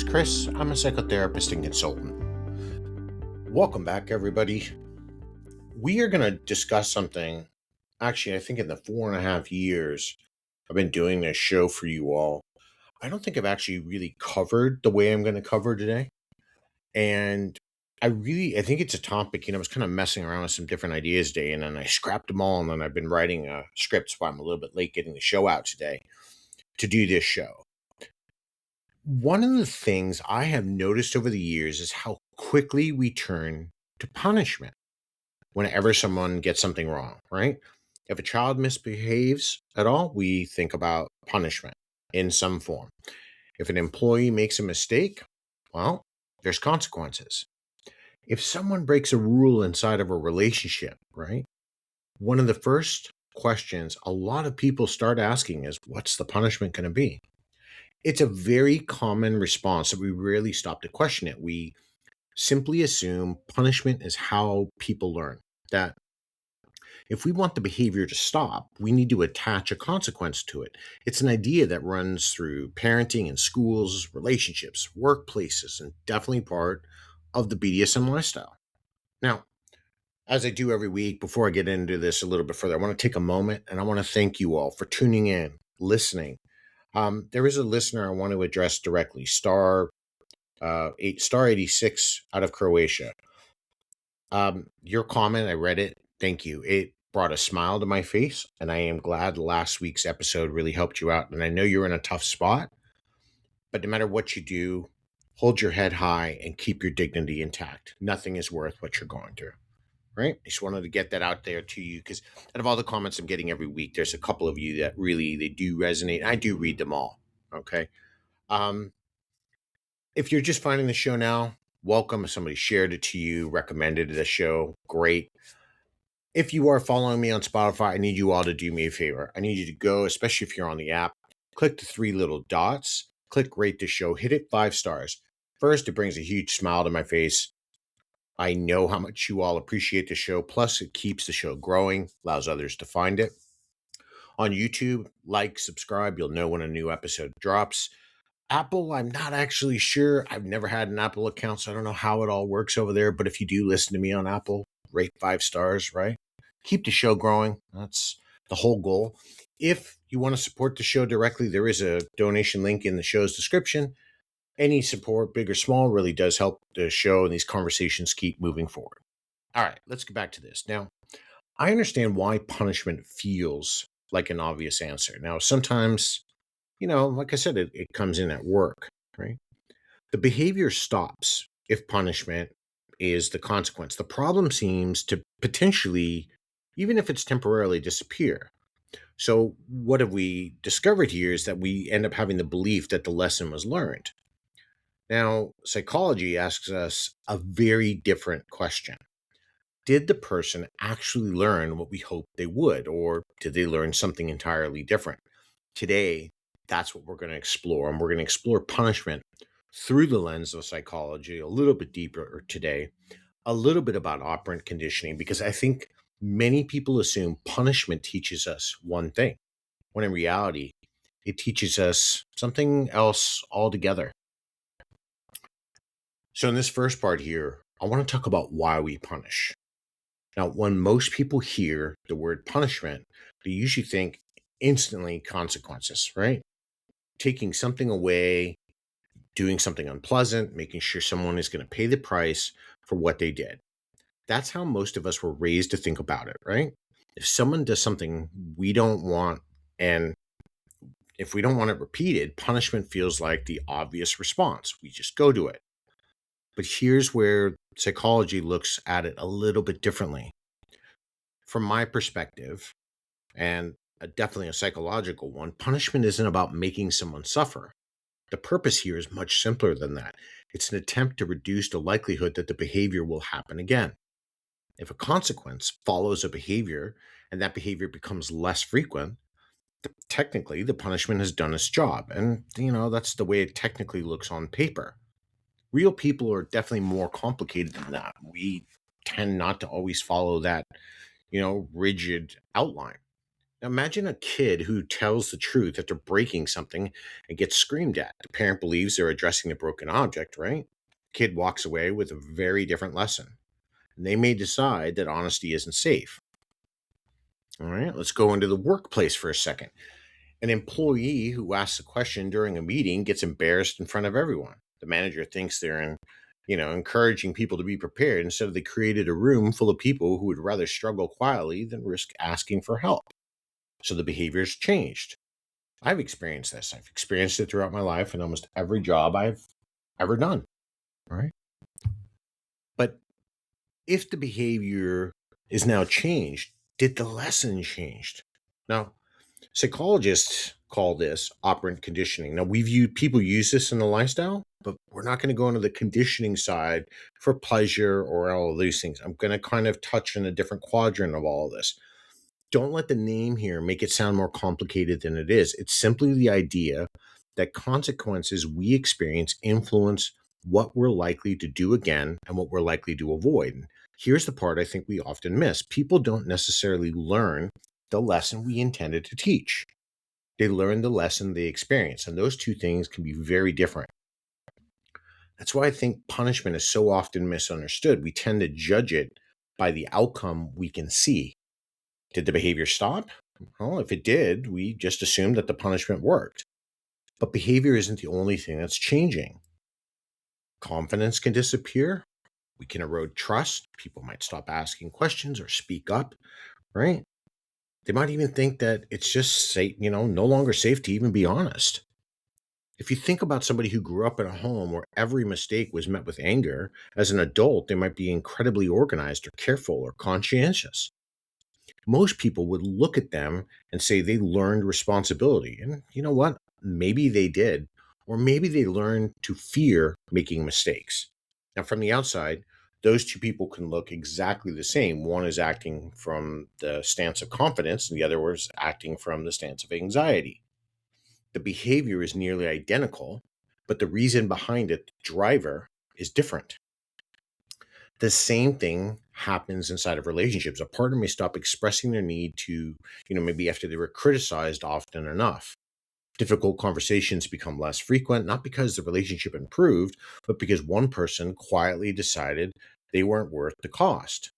Chris. I'm a psychotherapist and consultant. Welcome back, everybody. We are going to discuss something. Actually, I think in the 4.5 years I've been doing this show for you all, I don't think I've actually really covered the way I'm going to cover today. And I think it's a topic, I was kind of messing around with some different ideas today, and then I scrapped them all, and then I've been writing a script, so I'm a little bit late getting the show out today to do this show. One of the things I have noticed over the years is how quickly we turn to punishment whenever someone gets something wrong, right? If a child misbehaves at all, we think about punishment in some form. If an employee makes a mistake, well, there's consequences. If someone breaks a rule inside of a relationship, right? One of the first questions a lot of people start asking is, what's the punishment going to be? It's a very common response that we rarely stop to question it. We simply assume punishment is how people learn. That if we want the behavior to stop, we need to attach a consequence to it. It's an idea that runs through parenting and schools, relationships, workplaces, and definitely part of the BDSM lifestyle. Now, as I do every week, before I get into this a little bit further, I want to take a moment and I want to thank you all for tuning in, listening. There is a listener I want to address directly, star 86 out of Croatia. Your comment, I read it. Thank you. It brought a smile to my face, and I am glad last week's episode really helped you out. And I know you're in a tough spot, but no matter what you do, hold your head high and keep your dignity intact. Nothing is worth what you're going through. Right? I just wanted to get that out there to you, because out of all the comments I'm getting every week, there's a couple of you that really, they do resonate. I do read them all. Okay. If you're just finding the show now, welcome. If somebody shared it to you, recommended the show, great. If you are following me on Spotify, I need you all to do me a favor. I need you to go, especially if you're on the app, click the 3 little dots, click rate the show, hit it 5 stars. First, it brings a huge smile to my face. I know how much you all appreciate the show. Plus, it keeps the show growing, allows others to find it. On YouTube, like, subscribe. You'll know when a new episode drops. Apple, I'm not actually sure. I've never had an Apple account, so I don't know how it all works over there. But if you do listen to me on Apple, rate 5 stars, right? Keep the show growing. That's the whole goal. If you want to support the show directly, there is a donation link in the show's description. Any support, big or small, really does help the show and these conversations keep moving forward. All right, let's get back to this. Now, I understand why punishment feels like an obvious answer. Now, sometimes, like I said, it comes in at work, right? The behavior stops if punishment is the consequence. The problem seems to potentially, even if it's temporarily, disappear. So what have we discovered here is that we end up having the belief that the lesson was learned. Now, psychology asks us a very different question. Did the person actually learn what we hoped they would, or did they learn something entirely different? Today, that's what we're going to explore, and we're going to explore punishment through the lens of psychology a little bit deeper today, a little bit about operant conditioning, because I think many people assume punishment teaches us one thing, when in reality, it teaches us something else altogether. So in this first part here, I want to talk about why we punish. Now, when most people hear the word punishment, they usually think instantly consequences, right? Taking something away, doing something unpleasant, making sure someone is going to pay the price for what they did. That's how most of us were raised to think about it, right? If someone does something we don't want, and if we don't want it repeated, punishment feels like the obvious response. We just go to it. But here's where psychology looks at it a little bit differently. From my perspective, and definitely a psychological one, punishment isn't about making someone suffer. The purpose here is much simpler than that. It's an attempt to reduce the likelihood that the behavior will happen again. If a consequence follows a behavior and that behavior becomes less frequent, technically the punishment has done its job. And, that's the way it technically looks on paper. Real people are definitely more complicated than that. We tend not to always follow that, rigid outline. Now imagine a kid who tells the truth after breaking something and gets screamed at. The parent believes they're addressing the broken object, right? Kid walks away with a very different lesson. And they may decide that honesty isn't safe. All right, let's go into the workplace for a second. An employee who asks a question during a meeting gets embarrassed in front of everyone. The manager thinks they're encouraging people to be prepared. Instead, they created a room full of people who would rather struggle quietly than risk asking for help. So the behavior's changed. I've experienced this. I've experienced it throughout my life in almost every job I've ever done. Right. But if the behavior is now changed, did the lesson changed? Now, psychologists call this operant conditioning. Now, people use this in the lifestyle, but we're not going to go into the conditioning side for pleasure or all of these things. I'm going to kind of touch in a different quadrant of all of this. Don't let the name here make it sound more complicated than it is. It's simply the idea that consequences we experience influence what we're likely to do again and what we're likely to avoid. And here's the part I think we often miss. People don't necessarily learn the lesson we intended to teach. They learn the lesson they experience, and those two things can be very different. That's why I think punishment is so often misunderstood. We tend to judge it by the outcome we can see. Did the behavior stop? Well, if it did, we just assumed that the punishment worked. But behavior isn't the only thing that's changing. Confidence can disappear. We can erode trust. People might stop asking questions or speak up, right? They might even think that it's just safe, no longer safe to even be honest. If you think about somebody who grew up in a home where every mistake was met with anger, as an adult, they might be incredibly organized or careful or conscientious. Most people would look at them and say they learned responsibility. And you know what? Maybe they did, or maybe they learned to fear making mistakes. Now, from the outside, those two people can look exactly the same. One is acting from the stance of confidence, and the other was acting from the stance of anxiety. The behavior is nearly identical, but the reason behind it, the driver, is different. The same thing happens inside of relationships. A partner may stop expressing their need to, maybe after they were criticized often enough. Difficult conversations become less frequent, not because the relationship improved, but because one person quietly decided they weren't worth the cost.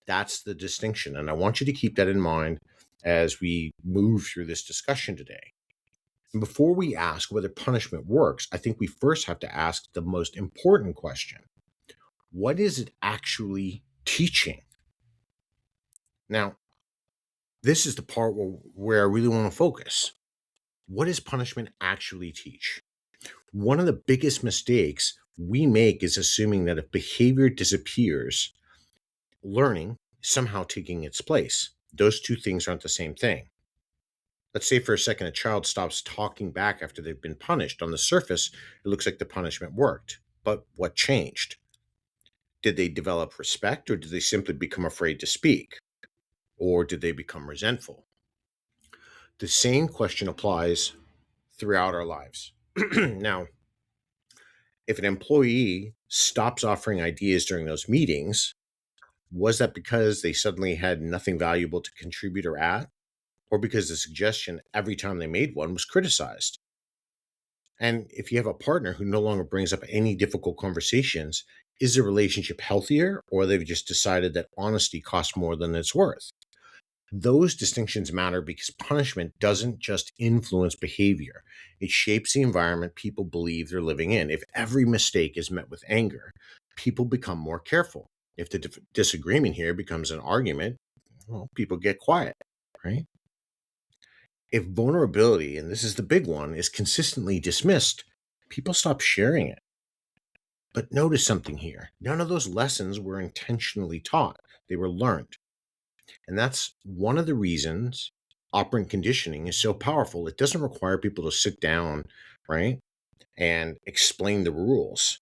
That's the distinction. And I want you to keep that in mind as we move through this discussion today. And before we ask whether punishment works, I think we first have to ask the most important question. What is it actually teaching? Now, this is the part where I really want to focus. What does punishment actually teach? One of the biggest mistakes we make is assuming that if behavior disappears, learning is somehow taking its place. Those two things aren't the same thing. Let's say for a second a child stops talking back after they've been punished. On the surface, it looks like the punishment worked. But what changed? Did they develop respect, or did they simply become afraid to speak? Or did they become resentful? The same question applies throughout our lives. Now, if an employee stops offering ideas during those meetings, was that because they suddenly had nothing valuable to contribute or add? Or because the suggestion every time they made one was criticized? And if you have a partner who no longer brings up any difficult conversations, is the relationship healthier, or they've just decided that honesty costs more than it's worth? Those distinctions matter because punishment doesn't just influence behavior. It shapes the environment people believe they're living in. If every mistake is met with anger, people become more careful. If the disagreement here becomes an argument, well, people get quiet, right? If vulnerability, and this is the big one, is consistently dismissed, people stop sharing it. But notice something here. None of those lessons were intentionally taught. They were learned. And that's one of the reasons operant conditioning is so powerful. It doesn't require people to sit down, right, and explain the rules.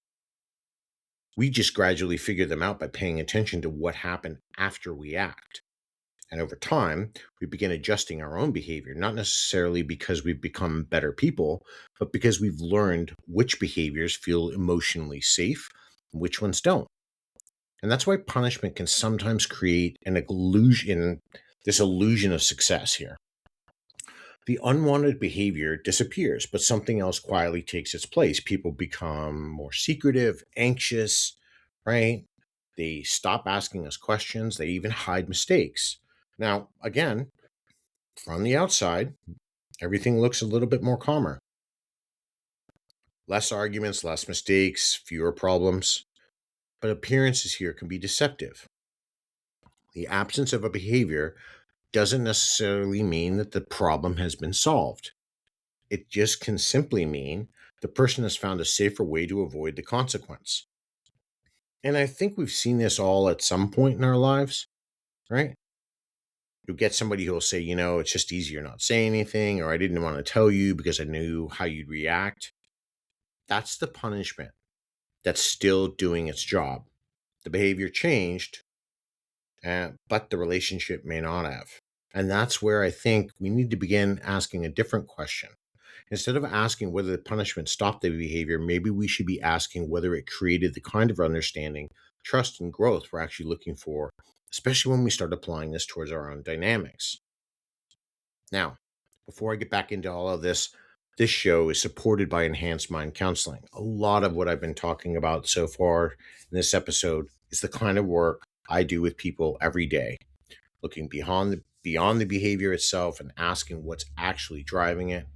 We just gradually figure them out by paying attention to what happened after we act. And over time, we begin adjusting our own behavior, not necessarily because we've become better people, but because we've learned which behaviors feel emotionally safe and which ones don't. And that's why punishment can sometimes create this illusion of success here. The unwanted behavior disappears, but something else quietly takes its place. People become more secretive, anxious, right? They stop asking us questions, they even hide mistakes. Now, again, from the outside, everything looks a little bit more calmer. Less arguments, less mistakes, fewer problems. But appearances here can be deceptive. The absence of a behavior doesn't necessarily mean that the problem has been solved. It just can simply mean the person has found a safer way to avoid the consequence. And I think we've seen this all at some point in our lives, right? You'll get somebody who'll say, it's just easier not say anything, or I didn't want to tell you because I knew how you'd react. That's the punishment that's still doing its job. The behavior changed, but the relationship may not have. And that's where I think we need to begin asking a different question. Instead of asking whether the punishment stopped the behavior, maybe we should be asking whether it created the kind of understanding, trust, and growth we're actually looking for, especially when we start applying this towards our own dynamics. Now, before I get back into all of this show is supported by Enhanced Mind Counseling. A lot of what I've been talking about so far in this episode is the kind of work I do with people every day, looking beyond the behavior itself and asking what's actually driving it,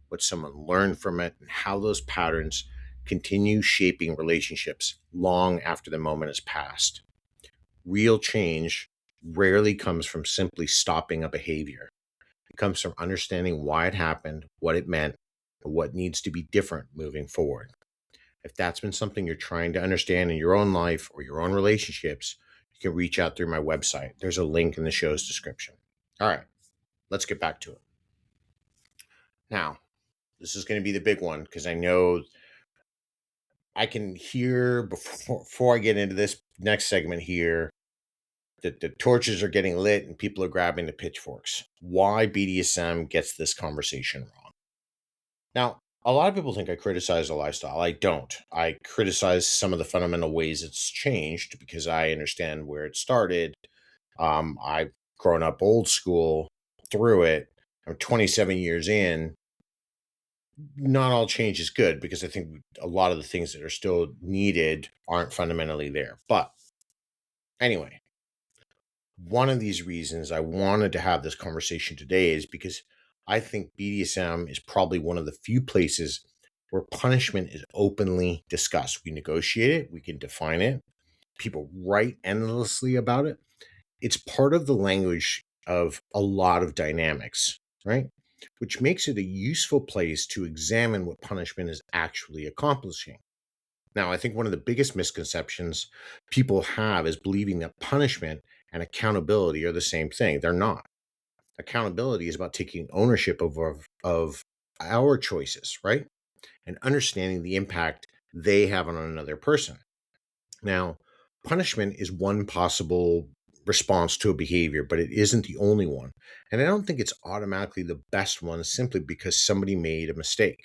what someone learned from it, and how those patterns continue shaping relationships long after the moment has passed. Real change rarely comes from simply stopping a behavior. It comes from understanding why it happened, what it meant, and what needs to be different moving forward. If that's been something you're trying to understand in your own life or your own relationships, you can reach out through my website. There's a link in the show's description. All right, let's get back to it. Now, this is going to be the big one because I know I can hear before I get into this next segment here that the torches are getting lit and people are grabbing the pitchforks. Why BDSM gets this conversation wrong. Now, a lot of people think I criticize the lifestyle. I don't. I criticize some of the fundamental ways it's changed because I understand where it started. I've grown up old school through it. I'm 27 years in. Not all change is good because I think a lot of the things that are still needed aren't fundamentally there. But anyway, one of these reasons I wanted to have this conversation today is because I think BDSM is probably one of the few places where punishment is openly discussed. We negotiate it, we can define it, people write endlessly about it. It's part of the language of a lot of dynamics, right? Which makes it a useful place to examine what punishment is actually accomplishing. Now, I think one of the biggest misconceptions people have is believing that punishment and accountability are the same thing. They're not. Accountability is about taking ownership of our choices, right? And understanding the impact they have on another person. Now, punishment is one possible response to a behavior, but it isn't the only one. And I don't think it's automatically the best one simply because somebody made a mistake.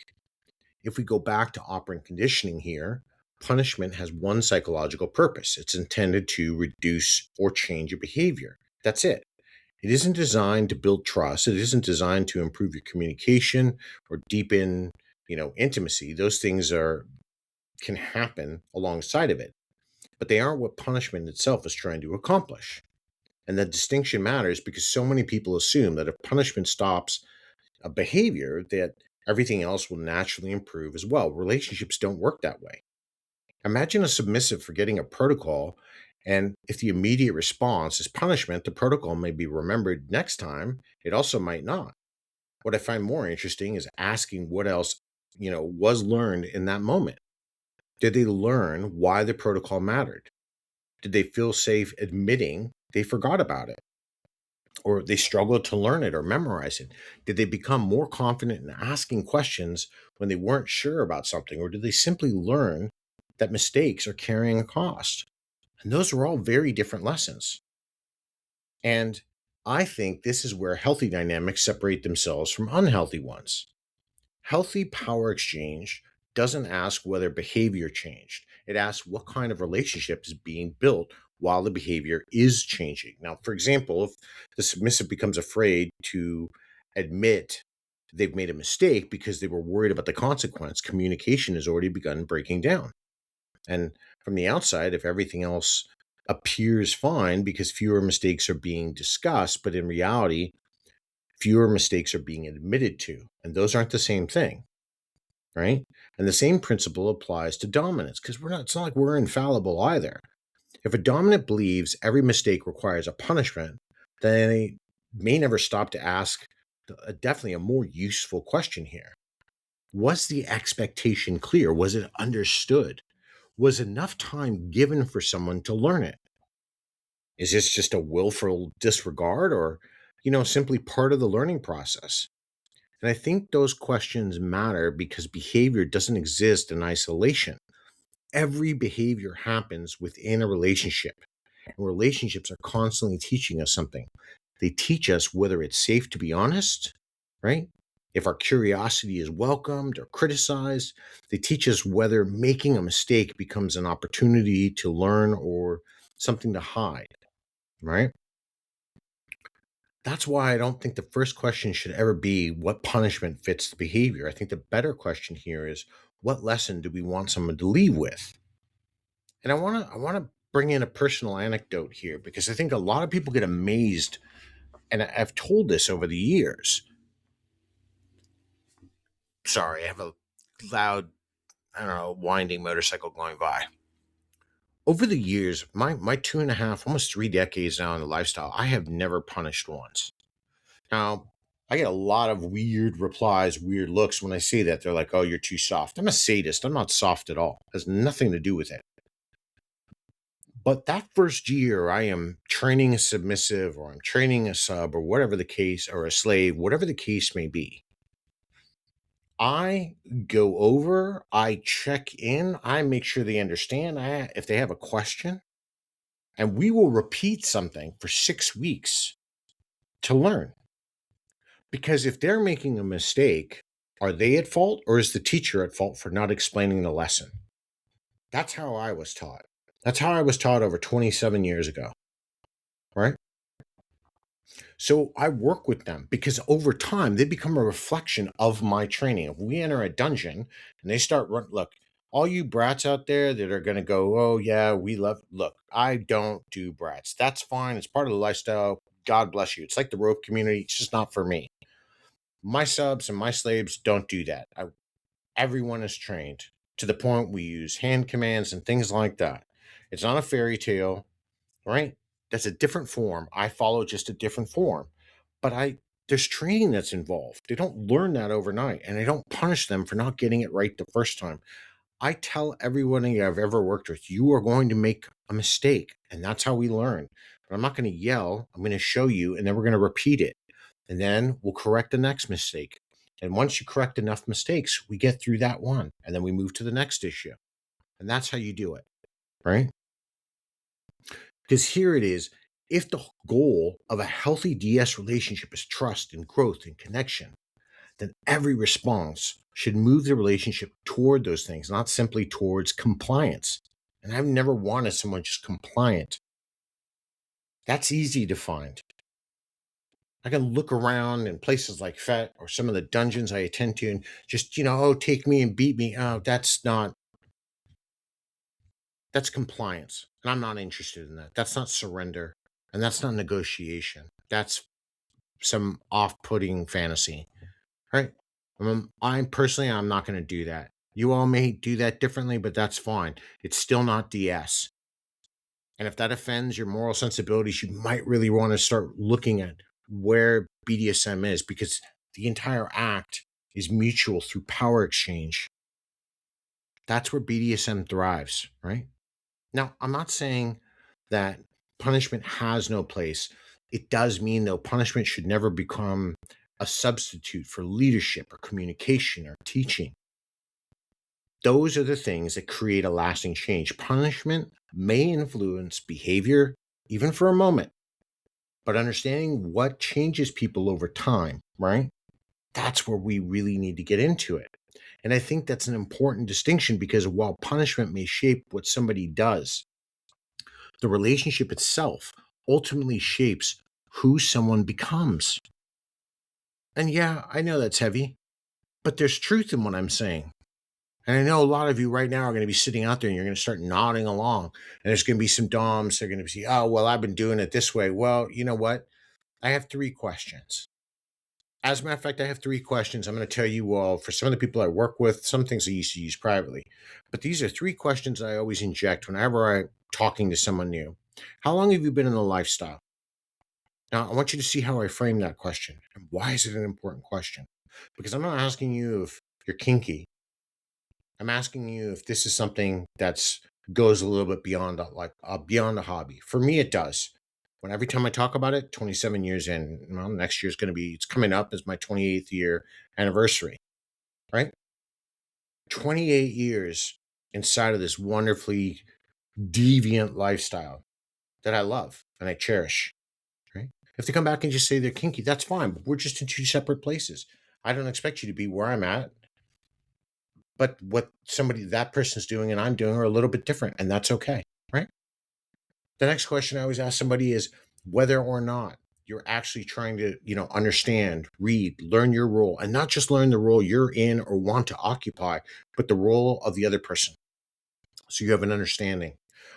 If we go back to operant conditioning here, punishment has one psychological purpose. It's intended to reduce or change a behavior. That's it. It isn't designed to build trust. It isn't designed to improve your communication or deepen, intimacy. Those things can happen alongside of it, but they aren't what punishment itself is trying to accomplish. And that distinction matters because so many people assume that if punishment stops a behavior, that everything else will naturally improve as well. Relationships don't work that way. Imagine a submissive forgetting a protocol, and if the immediate response is punishment, the protocol may be remembered next time. It also might not. What I find more interesting is asking what else, was learned in that moment. Did they learn why the protocol mattered? Did they feel safe admitting they forgot about it? Or they struggled to learn it or memorize it? Did they become more confident in asking questions when they weren't sure about something? Or did they simply learn that mistakes are carrying a cost? And those are all very different lessons. And I think this is where healthy dynamics separate themselves from unhealthy ones. Healthy power exchange doesn't ask whether behavior changed. It asks what kind of relationship is being built while the behavior is changing. Now, for example, if the submissive becomes afraid to admit They've made a mistake because they were worried about the consequence. Communication has already begun breaking down. And from the outside, if everything else appears fine because fewer mistakes are being discussed, but in reality, fewer mistakes are being admitted to. And those aren't the same thing, right? And the same principle applies to dominance because it's not like we're infallible either. If a dominant believes every mistake requires a punishment, then they may never stop to ask definitely a more useful question here. Was the expectation clear? Was it understood? Was enough time given for someone to learn it? Is this just a willful disregard or, simply part of the learning process? And I think those questions matter because behavior doesn't exist in isolation. Every behavior happens within a relationship. And relationships are constantly teaching us something. They teach us whether it's safe to be honest, right? If our curiosity is welcomed or criticized. They teach us whether making a mistake becomes an opportunity to learn or something to hide, right? That's why I don't think the first question should ever be what punishment fits the behavior. I think the better question here is what lesson do we want someone to leave with? And I want to bring in a personal anecdote here because I think a lot of people get amazed, and I've told this over the years. Sorry, I have a loud, I don't know, winding motorcycle going by. Over the years, my 2.5, almost 3 decades now in the lifestyle, I have never punished once. Now, I get a lot of weird replies, weird looks when I say that. They're like, "Oh, you're too soft." I'm a sadist. I'm not soft at all. It has nothing to do with it. But that first year, I am training a submissive or I'm training a sub or whatever the case, or a slave, whatever the case may be. I go over, I check in, I make sure they understand if they have a question, and we will repeat something for 6 weeks to learn. Because if they're making a mistake, are they at fault or is the teacher at fault for not explaining the lesson? That's how I was taught. That's how I was taught over 27 years ago, right? So I work with them because over time they become a reflection of my training. If we enter a dungeon and they start look, all you brats out there that are going to go, "Oh yeah, we love," look, I don't do brats. That's fine. It's part of the lifestyle. God bless you. It's like the rope community. It's just not for me. My subs and my slaves don't do that. Everyone is trained to the point we use hand commands and things like that. It's not a fairy tale, right? That's a different form. I follow just a different form. But there's training that's involved. They don't learn that overnight, and I don't punish them for not getting it right the first time. I tell everyone I've ever worked with, you are going to make a mistake, and that's how we learn. But I'm not going to yell. I'm going to show you, and then we're going to repeat it. And then we'll correct the next mistake. And once you correct enough mistakes, we get through that one, and then we move to the next issue. And that's how you do it, right? Because here it is. If the goal of a healthy DS relationship is trust and growth and connection, then every response should move the relationship toward those things, not simply towards compliance. And I've never wanted someone just compliant. That's easy to find. I can look around in places like Fet or some of the dungeons I attend to and just, oh, take me and beat me. Oh, that's compliance. And I'm not interested in that. That's not surrender. And that's not negotiation. That's some off-putting fantasy, right? I'm not going to do that. You all may do that differently, but that's fine. It's still not DS. And if that offends your moral sensibilities, you might really want to start looking at where BDSM is, because the entire act is mutual through power exchange. That's where BDSM thrives, right? Now, I'm not saying that punishment has no place. It does mean, though, punishment should never become a substitute for leadership or communication or teaching. Those are the things that create a lasting change. Punishment may influence behavior, even for a moment, but understanding what changes people over time, right? That's where we really need to get into it. And I think that's an important distinction because while punishment may shape what somebody does, the relationship itself ultimately shapes who someone becomes. And yeah, I know that's heavy, but there's truth in what I'm saying. And I know a lot of you right now are going to be sitting out there and you're going to start nodding along. And there's going to be some DOMs. They're going to be, oh, well, I've been doing it this way. Well, you know what? I have three questions. As a matter of fact, I have three questions. I'm going to tell you all for some of the people I work with, some things I used to use privately. But these are three questions I always inject whenever I'm talking to someone new. How long have you been in the lifestyle? Now, I want you to see how I frame that question. And why is it an important question? Because I'm not asking you if you're kinky. I'm asking you if this is something that's goes a little bit beyond beyond a hobby. For me, it does. When every time I talk about it, 27 years in, well, next year's going to be, it's coming up as my 28th year anniversary, right? 28 years inside of this wonderfully deviant lifestyle that I love and I cherish, right? If they come back and just say they're kinky, that's fine. But we're just in two separate places. I don't expect you to be where I'm at, but what somebody that person's doing and I'm doing are a little bit different, and that's okay, right? The next question I always ask somebody is whether or not you're actually trying to, understand, read, learn your role, and not just learn the role you're in or want to occupy, but the role of the other person. So you have an understanding.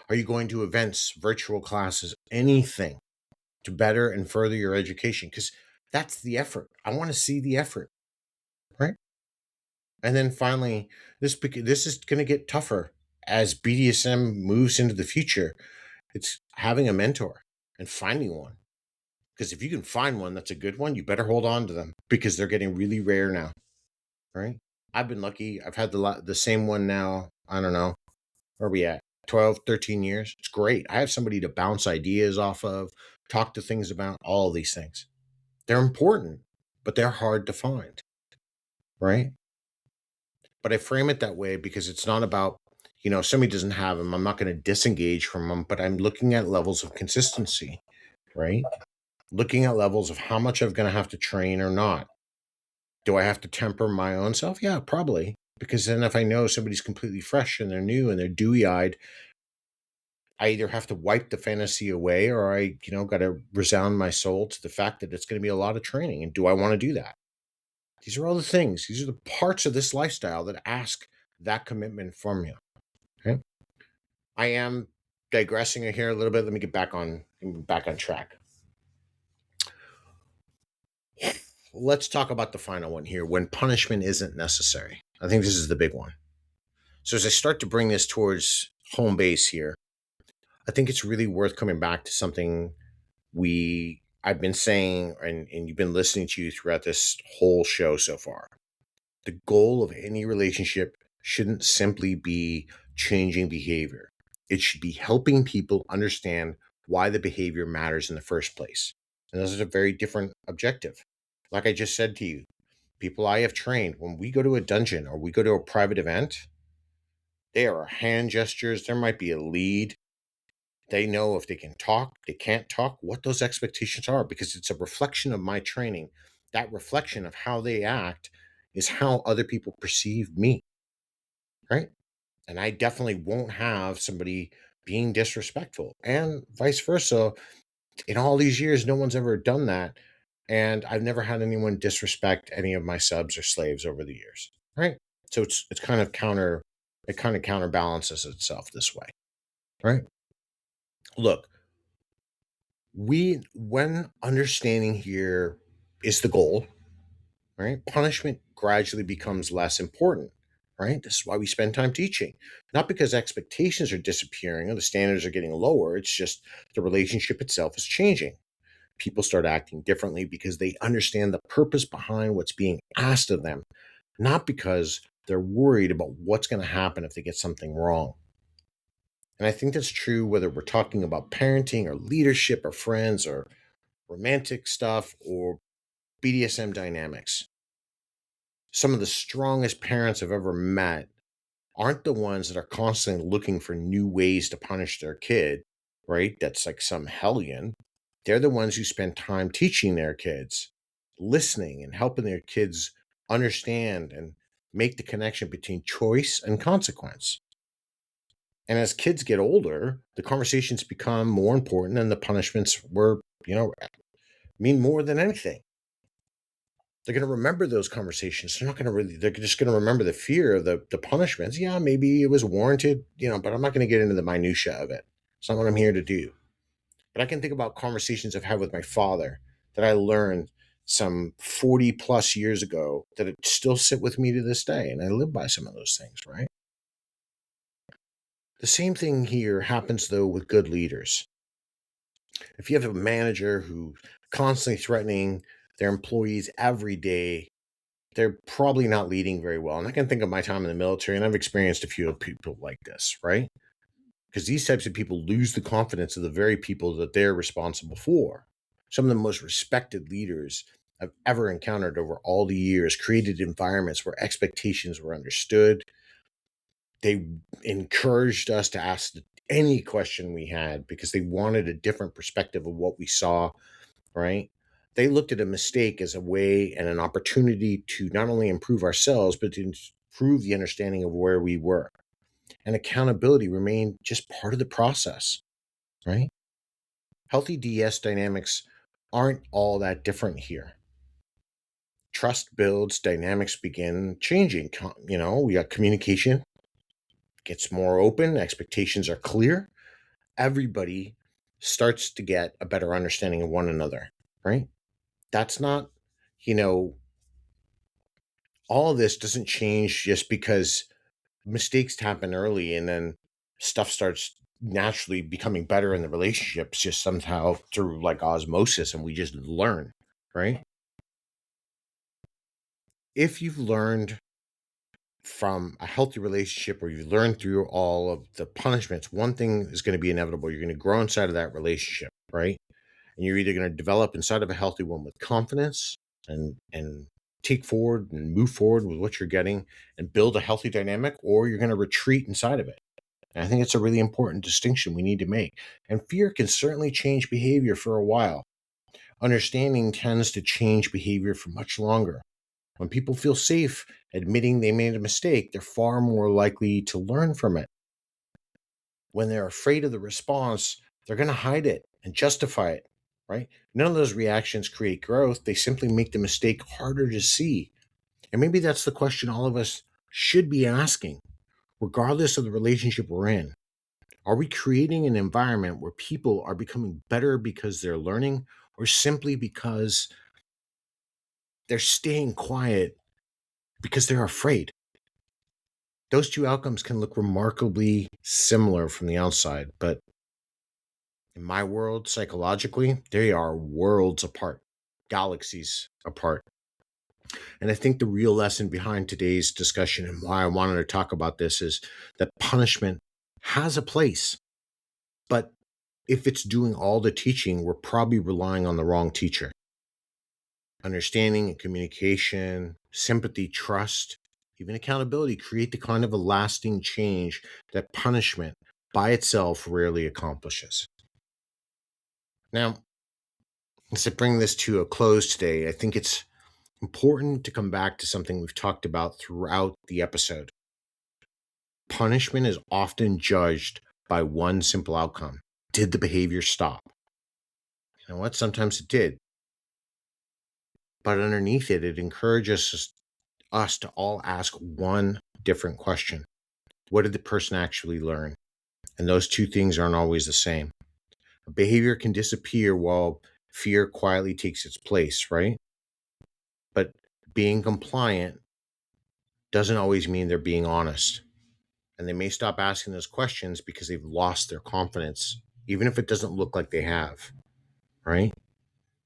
Are you going to events, virtual classes, anything to better and further your education? Because that's the effort. I want to see the effort, right? And then finally, this is going to get tougher as BDSM moves into the future. It's having a mentor and finding one. Because if you can find one that's a good one, you better hold on to them because they're getting really rare now, right? I've been lucky. I've had the same one now. I don't know. Where are we at? 12, 13 years. It's great. I have somebody to bounce ideas off of, talk to things about, all of these things. They're important, but they're hard to find, right? But I frame it that way because it's not about, if somebody doesn't have them, I'm not going to disengage from them, but I'm looking at levels of consistency, right? Looking at levels of how much I'm going to have to train or not. Do I have to temper my own self? Yeah, probably. Because then if I know somebody's completely fresh and they're new and they're dewy eyed, I either have to wipe the fantasy away or I, got to resound my soul to the fact that it's going to be a lot of training. And do I want to do that? These are all the things. These are the parts of this lifestyle that ask that commitment from you. Okay? I am digressing here a little bit. Let me get back on track. Let's talk about the final one here when punishment isn't necessary. I think this is the big one. So as I start to bring this towards home base here, I think it's really worth coming back to something I've been saying and you've been listening to throughout this whole show so far. The goal of any relationship shouldn't simply be changing behavior. It should be helping people understand why the behavior matters in the first place. And this is a very different objective. Like I just said to you, people I have trained, when we go to a dungeon or we go to a private event, there are hand gestures, there might be a lead. They know if they can talk, they can't talk, what those expectations are, because it's a reflection of my training. That reflection of how they act is how other people perceive me, right? And I definitely won't have somebody being disrespectful and vice versa. In all these years, no one's ever done that. And I've never had anyone disrespect any of my subs or slaves over the years, right? So it's kind of it kind of counterbalances itself this way, right? Look, when understanding here is the goal, right? Punishment gradually becomes less important, right? This is why we spend time teaching. Not because expectations are disappearing or the standards are getting lower, it's just the relationship itself is changing. People start acting differently because they understand the purpose behind what's being asked of them, not because they're worried about what's going to happen if they get something wrong. And I think that's true whether we're talking about parenting or leadership or friends or romantic stuff or BDSM dynamics. Some of the strongest parents I've ever met aren't the ones that are constantly looking for new ways to punish their kid, right? That's like some hellion. They're the ones who spend time teaching their kids, listening, and helping their kids understand and make the connection between choice and consequence. And as kids get older, the conversations become more important and the punishments mean more than anything. They're going to remember those conversations. They're not going to really, they're just going to remember the fear of the punishments. Yeah, maybe it was warranted, but I'm not going to get into the minutia of it. It's not what I'm here to do. But I can think about conversations I've had with my father that I learned some 40 plus years ago that it still sit with me to this day. And I live by some of those things, right? The same thing here happens though with good leaders. If you have a manager who's constantly threatening their employees every day, they're probably not leading very well. And I can think of my time in the military, and I've experienced a few people like this, right? Because these types of people lose the confidence of the very people that they're responsible for. Some of the most respected leaders I've ever encountered over all the years created environments where expectations were understood. They encouraged us to ask any question we had because they wanted a different perspective of what we saw, right? They looked at a mistake as a way and an opportunity to not only improve ourselves, but to improve the understanding of where we were. And accountability remained just part of the process, right? Healthy DS dynamics aren't all that different here. Trust builds, dynamics begin changing. We got communication gets more open, expectations are clear. Everybody starts to get a better understanding of one another, right? That's not, you know, all of this doesn't change just because mistakes happen early and then stuff starts naturally becoming better in the relationships just somehow through like osmosis and we just learn, right? If you've learned from a healthy relationship or you've learned through all of the punishments, one thing is going to be inevitable. You're going to grow inside of that relationship, right? And you're either going to develop inside of a healthy one with confidence and take forward and move forward with what you're getting and build a healthy dynamic, or you're going to retreat inside of it. And I think it's a really important distinction we need to make. And fear can certainly change behavior for a while. Understanding tends to change behavior for much longer. When people feel safe admitting they made a mistake, they're far more likely to learn from it. When they're afraid of the response, they're going to hide it and justify it, right? None of those reactions create growth. They simply make the mistake harder to see. And maybe that's the question all of us should be asking, regardless of the relationship we're in. Are we creating an environment where people are becoming better because they're learning or simply because they're staying quiet because they're afraid? Those two outcomes can look remarkably similar from the outside, but in my world, psychologically, they are worlds apart, galaxies apart. And I think the real lesson behind today's discussion and why I wanted to talk about this is that punishment has a place, but if it's doing all the teaching, we're probably relying on the wrong teacher. Understanding and communication, sympathy, trust, even accountability create the kind of a lasting change that punishment by itself rarely accomplishes. Now, as I bring this to a close today, I think it's important to come back to something we've talked about throughout the episode. Punishment is often judged by one simple outcome. Did the behavior stop? You know what? Sometimes it did. But underneath it, it encourages us to all ask one different question. What did the person actually learn? And those two things aren't always the same. A behavior can disappear while fear quietly takes its place, right? But being compliant doesn't always mean they're being honest. And they may stop asking those questions because they've lost their confidence, even if it doesn't look like they have, right?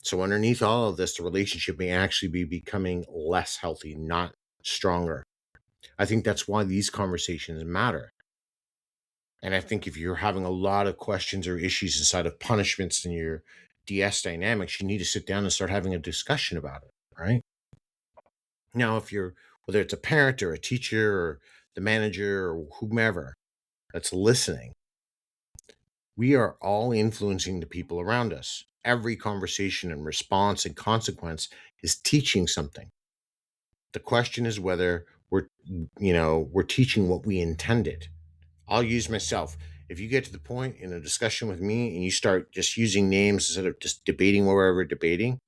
So, underneath all of this, the relationship may actually be becoming less healthy, not stronger. I think that's why these conversations matter. And I think if you're having a lot of questions or issues inside of punishments in your DS dynamics, you need to sit down and start having a discussion about it, right? Now, if you're, whether it's a parent or a teacher or the manager or whomever that's listening, we are all influencing the people around us. Every conversation and response and consequence is teaching something. The question is whether we're teaching what we intended. I'll use myself. If you get to the point in a discussion with me and you start just using names instead of just debating what we're ever debating,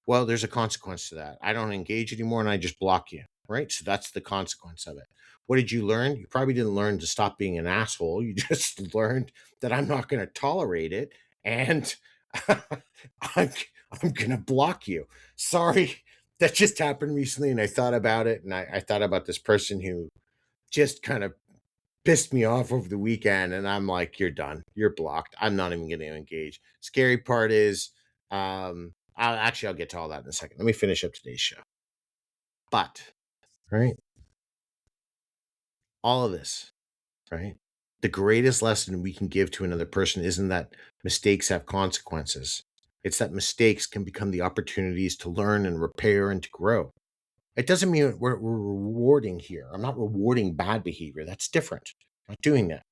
Well, there's a consequence to that. I don't engage anymore and I just block you, right? So that's the consequence of it. What did you learn? You probably didn't learn to stop being an asshole. You just learned that I'm not going to tolerate it and I'm, I'm going to block you. Sorry, that just happened recently and I thought about it and I thought about this person who just kind of pissed me off over the weekend and I'm like, you're done, you're blocked, I'm not even going to engage. Scary part is I'll get to all that in a second. Let me finish up today's show. But right, all of this, right, the greatest lesson we can give to another person isn't that mistakes have consequences. It's that mistakes can become the opportunities to learn and repair and to grow. It doesn't mean we're rewarding here. I'm not rewarding bad behavior. That's different. I'm not doing that.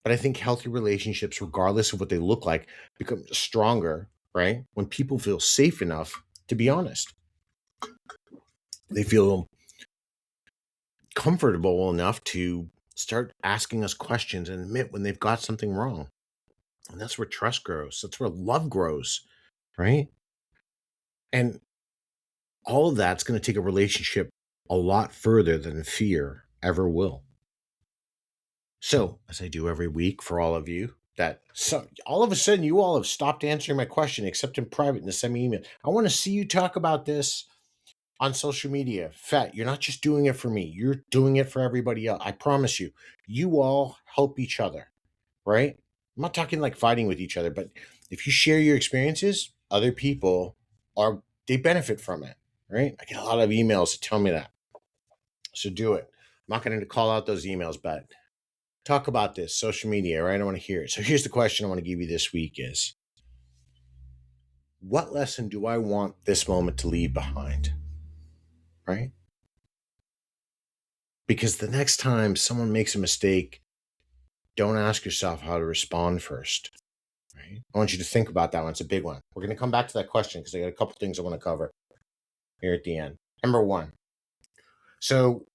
But I think healthy relationships, regardless of what they look like, become stronger, right? When people feel safe enough to be honest. They feel comfortable enough to start asking us questions and admit when they've got something wrong. And that's where trust grows. That's where love grows, right? And all of that's going to take a relationship a lot further than fear ever will. So, as I do every week for all of you, that so all of a sudden you all have stopped answering my question except in private and to send me email. I want to see you talk about this on social media. Fet, you're not just doing it for me, you're doing it for everybody else. I promise you, you all help each other, right? I'm not talking like fighting with each other, but if you share your experiences, other people they benefit from it, right? I get a lot of emails that tell me that. So do it. I'm not going to call out those emails, but talk about this social media, right? I want to hear it. So here's the question I want to give you this week is, what lesson do I want this moment to leave behind? Right? Because the next time someone makes a mistake, don't ask yourself how to respond first. Right? I want you to think about that one. It's a big one. We're going to come back to that question because I got a couple things I want to cover here at the end. Number one. So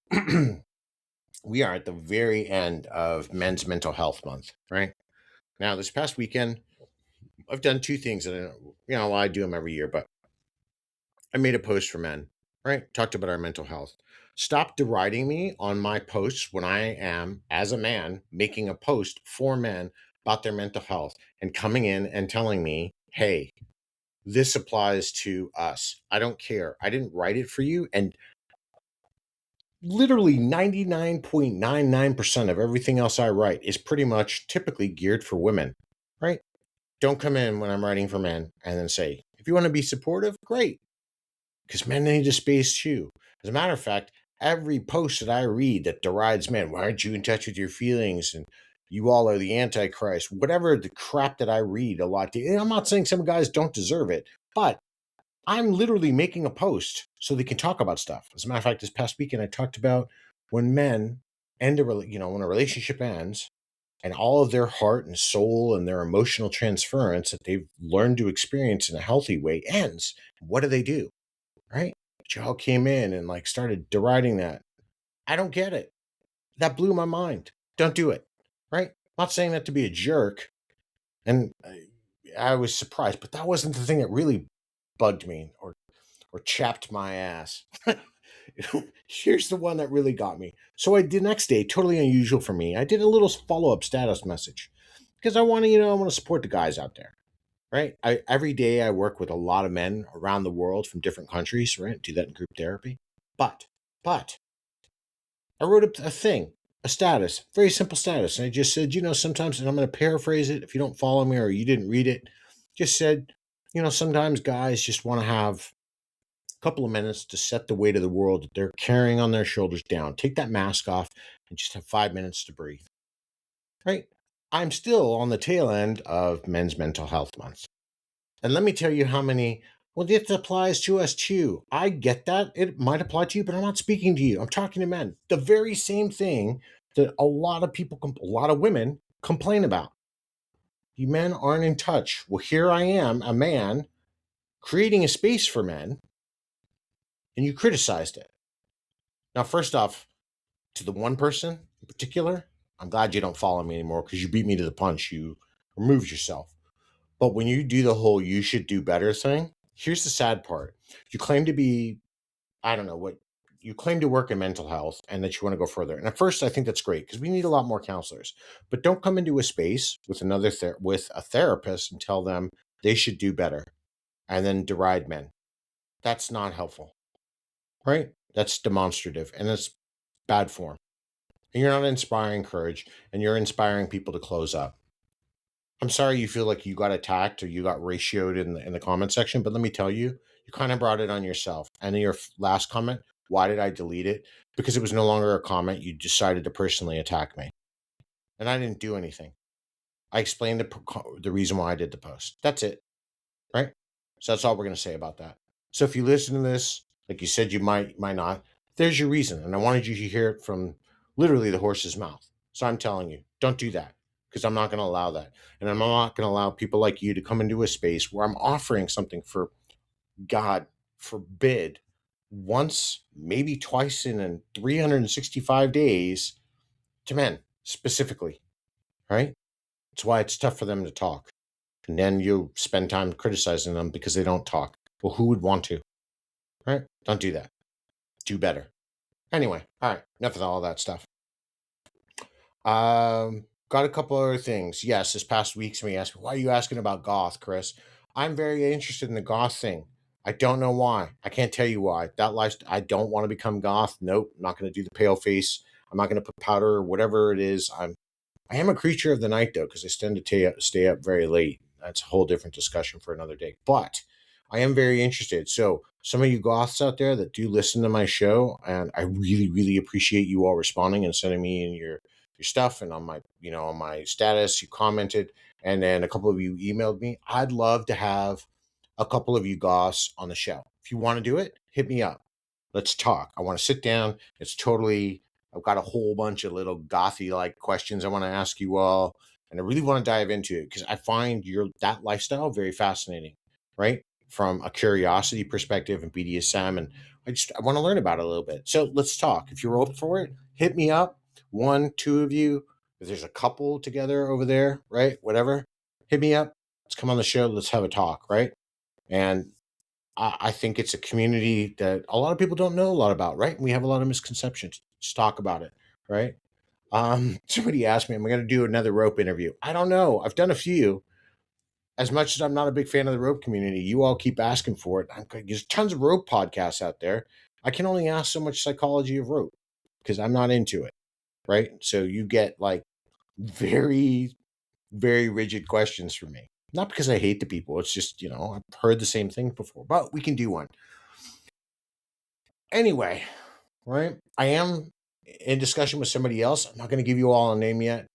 we are at the very end of Men's Mental Health Month, right? Now, this past weekend, I've done two things that I do them every year, but I made a post for men, right? Talked about our mental health. Stop deriding me on my posts when I am, as a man, making a post for men about their mental health and coming in and telling me, hey, this applies to us. I don't care. I didn't write it for you. And literally 99.99% of everything else I write is pretty much typically geared for women, right? Don't come in when I'm writing for men and then say, if you want to be supportive, great. Because men need a space too. As a matter of fact, every post that I read that derides men, why aren't you in touch with your feelings? And you all are the Antichrist, whatever the crap that I read a lot. And I'm not saying some guys don't deserve it, but I'm literally making a post so they can talk about stuff. As a matter of fact, this past weekend, I talked about when men end when a relationship ends and all of their heart and soul and their emotional transference that they've learned to experience in a healthy way ends. What do? Right? But y'all came in and like started deriding that. I don't get it. That blew my mind. Don't do it. Right? I'm not saying that to be a jerk. And I was surprised, but that wasn't the thing that really bugged me or chapped my ass. Here's the one that really got me. So I did next day, totally unusual for me. I did a little follow-up status message because I want to support the guys out there. Right? Every day I work with a lot of men around the world from different countries, right? Do that in group therapy. But I wrote a status, very simple status. And I just said, sometimes, and I'm going to paraphrase it if you don't follow me or you didn't read it, just said, sometimes guys just want to have a couple of minutes to set the weight of the world that they're carrying on their shoulders down. Take that mask off and just have 5 minutes to breathe. Right? I'm still on the tail end of Men's Mental Health Month. And let me tell you how many, well, this applies to us too. I get that. It might apply to you, but I'm not speaking to you. I'm talking to men. The very same thing that a lot of women complain about. You men aren't in touch. Well, here I am, a man, creating a space for men, and you criticized it. Now, first off, to the one person in particular, I'm glad you don't follow me anymore because you beat me to the punch. You removed yourself. But when you do the whole you should do better thing, Here's the sad part. You claim to be, I don't know what, you claim to work in mental health and that you want to go further. And at first, I think that's great because we need a lot more counselors. But don't come into a space with with a therapist and tell them they should do better and then deride men. That's not helpful, right? That's demonstrative and it's bad form. And you're not inspiring courage and you're inspiring people to close up. I'm sorry you feel like you got attacked or you got ratioed in the comment section, but let me tell you, you kind of brought it on yourself. And in your last comment, why did I delete it? Because it was no longer a comment. You decided to personally attack me, and I didn't do anything. I explained the reason why I did the post. That's it, right? So that's all we're going to say about that. So if you listen to this, like you said, you might not. There's your reason, and I wanted you to hear it from literally the horse's mouth. So I'm telling you, don't do that because I'm not going to allow that, and I'm not going to allow people like you to come into a space where I'm offering something for God forbid once, maybe twice in 365 days to men specifically, right? That's why it's tough for them to talk. And then you spend time criticizing them because they don't talk. Well, who would want to, right? Don't do that. Do better. Anyway, all right, enough of all that stuff. Got a couple other things. Yes, this past week somebody asked me, why are you asking about goth, Chris? I'm very interested in the goth thing. I don't know why. I can't tell you why. That life, I don't want to become goth. Nope, I'm not going to do the pale face. I'm not going to put powder or whatever it is. I am a creature of the night though, because I tend to stay up very late. That's a whole different discussion for another day. But I am very interested. So some of you goths out there that do listen to my show, and I really, really appreciate you all responding and sending me in your stuff and on my, on my status, you commented, and then a couple of you emailed me. I'd love to have a couple of you goths on the show. If you want to do it, hit me up. Let's talk. I want to sit down. I've got a whole bunch of little gothy like questions I want to ask you all. And I really want to dive into it because I find that lifestyle very fascinating, right? From a curiosity perspective and BDSM. And I want to learn about it a little bit. So let's talk. If you're open for it, hit me up. 1, 2 of you. If there's a couple together over there, right? Whatever, hit me up. Let's come on the show. Let's have a talk, right? And I think it's a community that a lot of people don't know a lot about, right? We have a lot of misconceptions. Let's talk about it, right? Somebody asked me, am I going to do another rope interview? I don't know. I've done a few. As much as I'm not a big fan of the rope community, you all keep asking for it. There's tons of rope podcasts out there. I can only ask so much psychology of rope because I'm not into it, right? So you get like very, very rigid questions from me. Not because I hate the people. It's just, I've heard the same thing before, but we can do one. Anyway, right? I am in discussion with somebody else. I'm not going to give you all a name yet.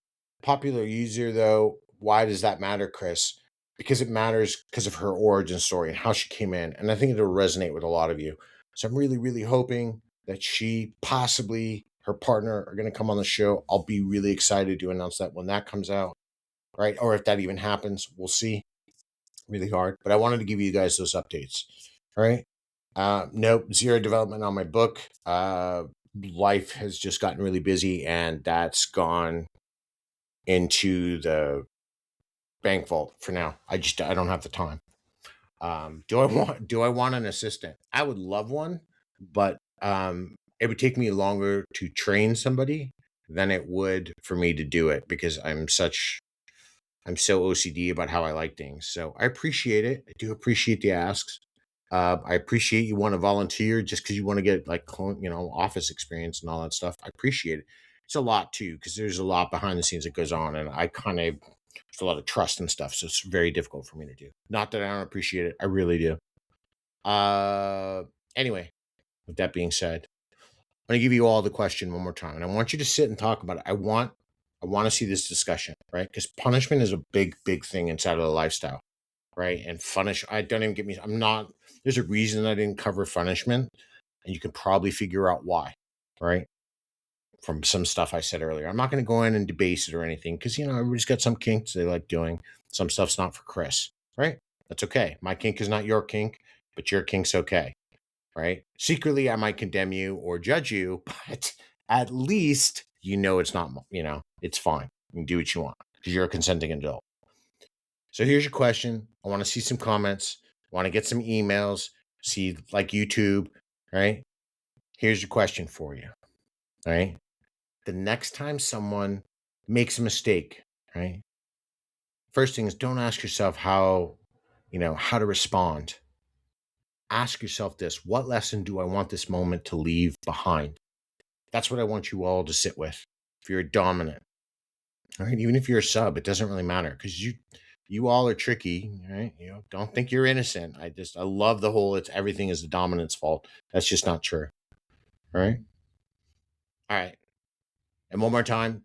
Popular user, though. Why does that matter, Chris? Because it matters because of her origin story and how she came in. And I think it'll resonate with a lot of you. So I'm really, really hoping that she possibly, her partner are going to come on the show. I'll be really excited to announce that when that comes out, right? Or if that even happens, we'll see. Really hard. But I wanted to give you guys those updates, all right? Nope, zero development on my book. Life has just gotten really busy, and that's gone into the bank vault for now. I don't have the time. Do I want an assistant? I would love one, but it would take me longer to train somebody than it would for me to do it because I'm so OCD about how I like things. So I appreciate it. I do appreciate the asks. I appreciate you want to volunteer just because you want to get office experience and all that stuff. I appreciate it. It's a lot too because there's a lot behind the scenes that goes on, and there's a lot of trust and stuff. So it's very difficult for me to do. Not that I don't appreciate it. I really do. Anyway, with that being said, I'm going to give you all the question one more time, and I want you to sit and talk about it. I want to see this discussion, right? Because punishment is a big, big thing inside of the lifestyle, right? And I don't even get me. There's a reason I didn't cover punishment, and you can probably figure out why, right? From some stuff I said earlier. I'm not going to go in and debase it or anything because, everybody's got some kinks they like doing. Some stuff's not for Chris, right? That's okay. My kink is not your kink, but your kink's okay, right? Secretly, I might condemn you or judge you, but at least it's not, it's fine. You can do what you want because you're a consenting adult. So here's your question. I want to see some comments. Want to get some emails, see like YouTube, right? Here's your question for you, right? The next time someone makes a mistake, right? First thing is don't ask yourself how to respond. Ask yourself this: what lesson do I want this moment to leave behind? That's what I want you all to sit with. If you're dominant, all right, even if you're a sub, it doesn't really matter because you all are tricky, right? Don't think you're innocent. I love the whole it's everything is the dominant's fault. That's just not true. All right. All right. And one more time,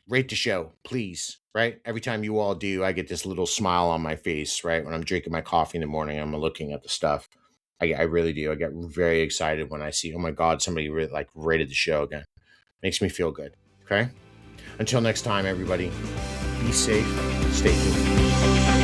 rate the show, please. Right. Every time you all do, I get this little smile on my face, right? When I'm drinking my coffee in the morning, I'm looking at the stuff. I really do. I get very excited when I see, oh my God, somebody rated the show again. Makes me feel good. Okay. Until next time, everybody, be safe, stay tuned.